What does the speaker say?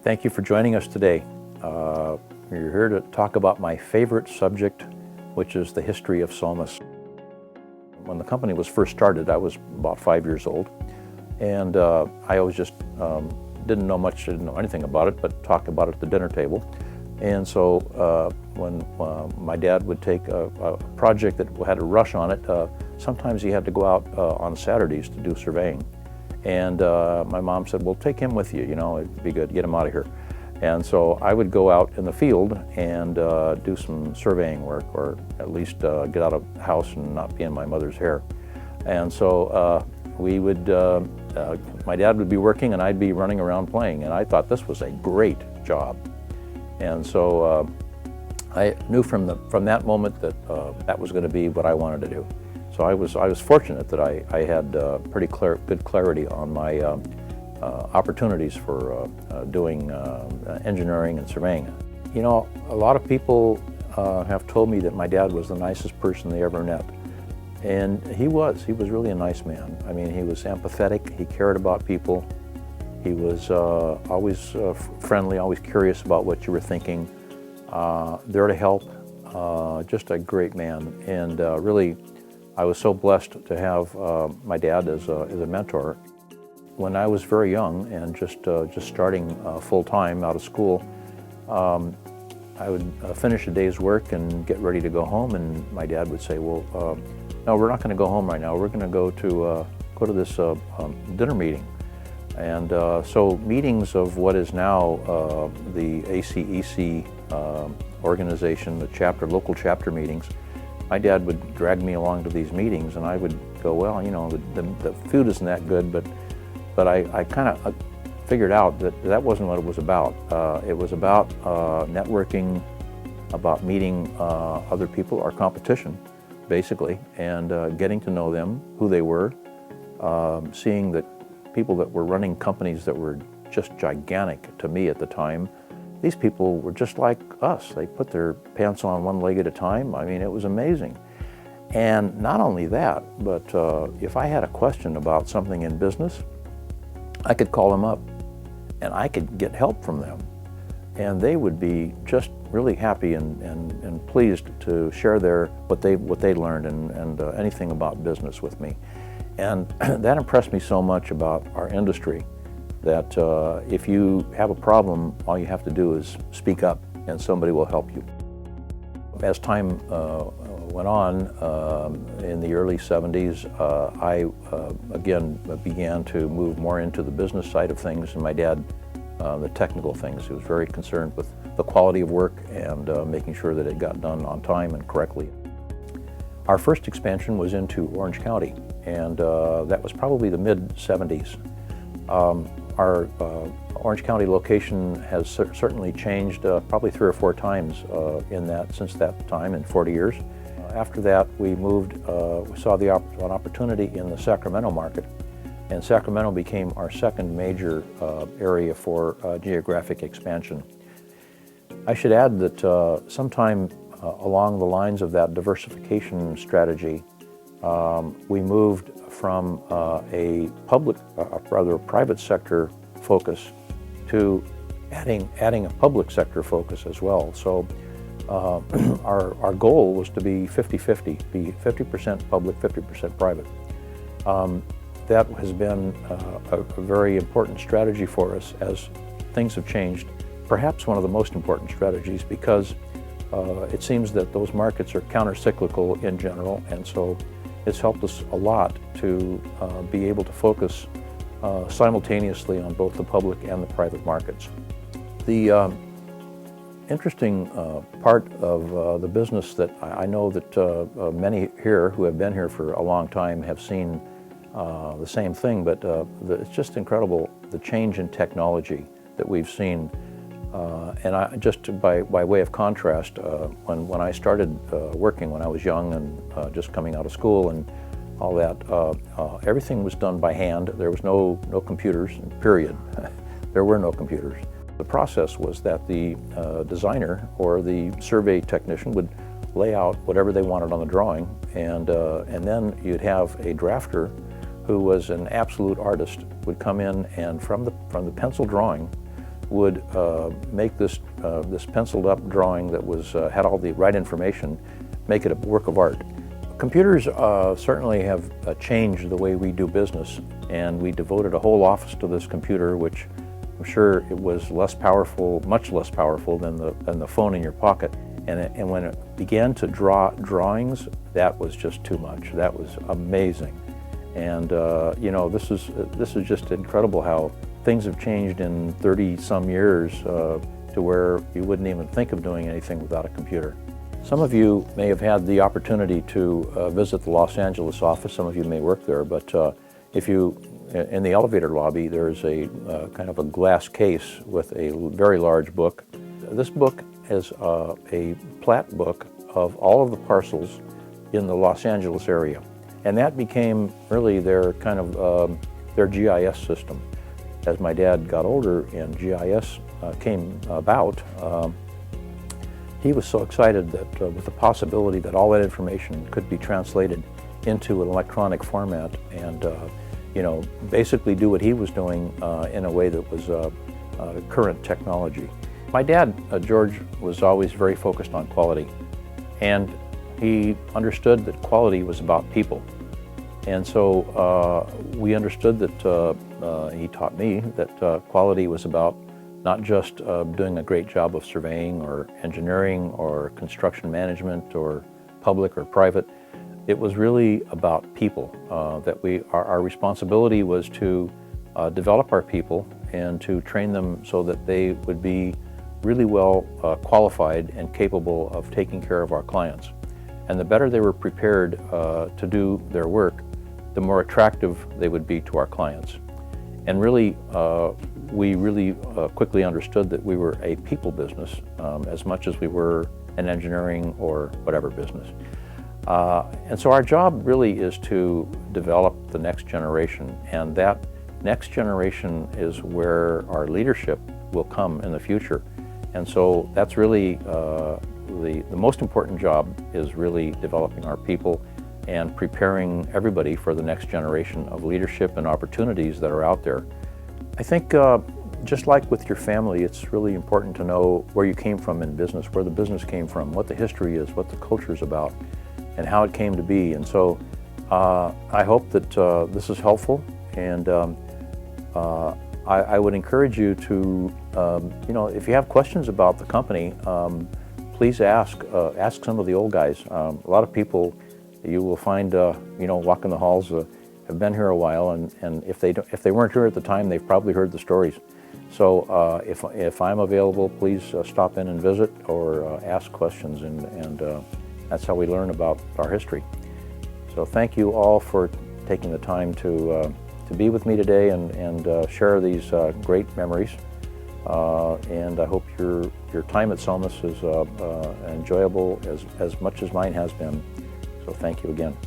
Thank you for joining us today. We're here to talk about my favorite subject, which is the history of Psomas. When the company was first started, I was about 5 years old, and I always just didn't know anything about it, but talked about it at the dinner table. And so when my dad would take a project that had a rush on it, sometimes he had to go out on Saturdays to do surveying. And my mom said, well, take him with you, it'd be good, get him out of here. And so I would go out in the field and do some surveying work, or at least get out of the house and not be in my mother's hair. And so we would, my dad would be working and I'd be running around playing, and I thought this was a great job. And so I knew from that moment that that was going to be what I wanted to do. So I was fortunate that I had pretty good clarity on my opportunities for doing engineering and surveying. A lot of people have told me that my dad was the nicest person they ever met. And he was really a nice man. I mean, he was empathetic, he cared about people, he was always friendly, always curious about what you were thinking, there to help, just a great man. And really, I was so blessed to have my dad as a mentor. When I was very young and just starting full-time out of school, I would finish a day's work and get ready to go home, and my dad would say, well, no, we're not going to go home right now. We're going to go to this dinner meeting. And so meetings of what is now the ACEC organization, the local chapter meetings, my dad would drag me along to these meetings, and I would go, well, the food isn't that good, but I kind of figured out that wasn't what it was about. It was about networking, about meeting other people, our competition, basically, and getting to know them, who they were, seeing that people that were running companies that were just gigantic to me at the time. These people were just like us. They put their pants on one leg at a time. I mean, it was amazing. And not only that, but if I had a question about something in business, I could call them up and I could get help from them. And they would be just really happy and pleased to share what they learned and anything about business with me. And that impressed me so much about our industry, that if you have a problem, all you have to do is speak up and somebody will help you. As time went on, in the early 70s, I again began to move more into the business side of things, and my dad, the technical things. He was very concerned with the quality of work and making sure that it got done on time and correctly. Our first expansion was into Orange County, and that was probably the mid-70s. Our Orange County location has certainly changed probably 3 or 4 times since that time, in 40 years. After that, we moved, we saw an opportunity in the Sacramento market, and Sacramento became our second major area for geographic expansion. I should add that sometime along the lines of that diversification strategy, we moved from a private sector focus to adding a public sector focus as well. So our goal was to be 50-50, be 50% public, 50% private. That has been a very important strategy for us as things have changed. Perhaps one of the most important strategies, because it seems that those markets are counter-cyclical in general, and so it's helped us a lot to be able to focus simultaneously on both the public and the private markets. The interesting part of the business that I know that many here who have been here for a long time have seen the same thing, but it's just incredible, the change in technology that we've seen. And just by way of contrast, when I started working when I was young and just coming out of school and all that, everything was done by hand. There was no computers, period. There were no computers. The process was that the designer or the survey technician would lay out whatever they wanted on the drawing, and then you'd have a drafter who was an absolute artist, would come in and from the pencil drawing would make this penciled up drawing that had all the right information, make it a work of art. Computers certainly have changed the way we do business, and we devoted a whole office to this computer, which I'm sure it was less powerful, much less powerful than the phone in your pocket. And when it began to draw drawings, that was just too much. That was amazing. And you know, this is just incredible how things have changed in 30-some years to where you wouldn't even think of doing anything without a computer. Some of you may have had the opportunity to visit the Los Angeles office. Some of you may work there, but in the elevator lobby, there's a kind of a glass case with a very large book. This book is a plat book of all of the parcels in the Los Angeles area. And that became really their kind of their GIS system. As my dad got older and GIS came about, he was so excited that with the possibility that all that information could be translated into an electronic format and you know, basically do what he was doing in a way that was current technology. My dad, George, was always very focused on quality, and he understood that quality was about people. And so we understood that, he taught me that quality was about not just doing a great job of surveying or engineering or construction management or public or private. It was really about people, that our responsibility was to develop our people and to train them so that they would be really well qualified and capable of taking care of our clients. And the better they were prepared to do their work, the more attractive they would be to our clients. And really, we really quickly understood that we were a people business as much as we were an engineering or whatever business. And so our job really is to develop the next generation, and that next generation is where our leadership will come in the future. And so that's really the most important job, is really developing our people and preparing everybody for the next generation of leadership and opportunities that are out there. I think just like with your family, it's really important to know where you came from in business, where the business came from, what the history is, what the culture is about, and how it came to be. And so I hope that this is helpful, and I would encourage you to, you know, if you have questions about the company, please ask some of the old guys. A lot of people you will find, you know, walking the halls have been here a while, and if they weren't here at the time, they've probably heard the stories. So if I'm available, please stop in and visit or ask questions, and that's how we learn about our history. So thank you all for taking the time to be with me today and share these great memories. And I hope your time at Psomas is enjoyable as much as mine has been. So thank you again.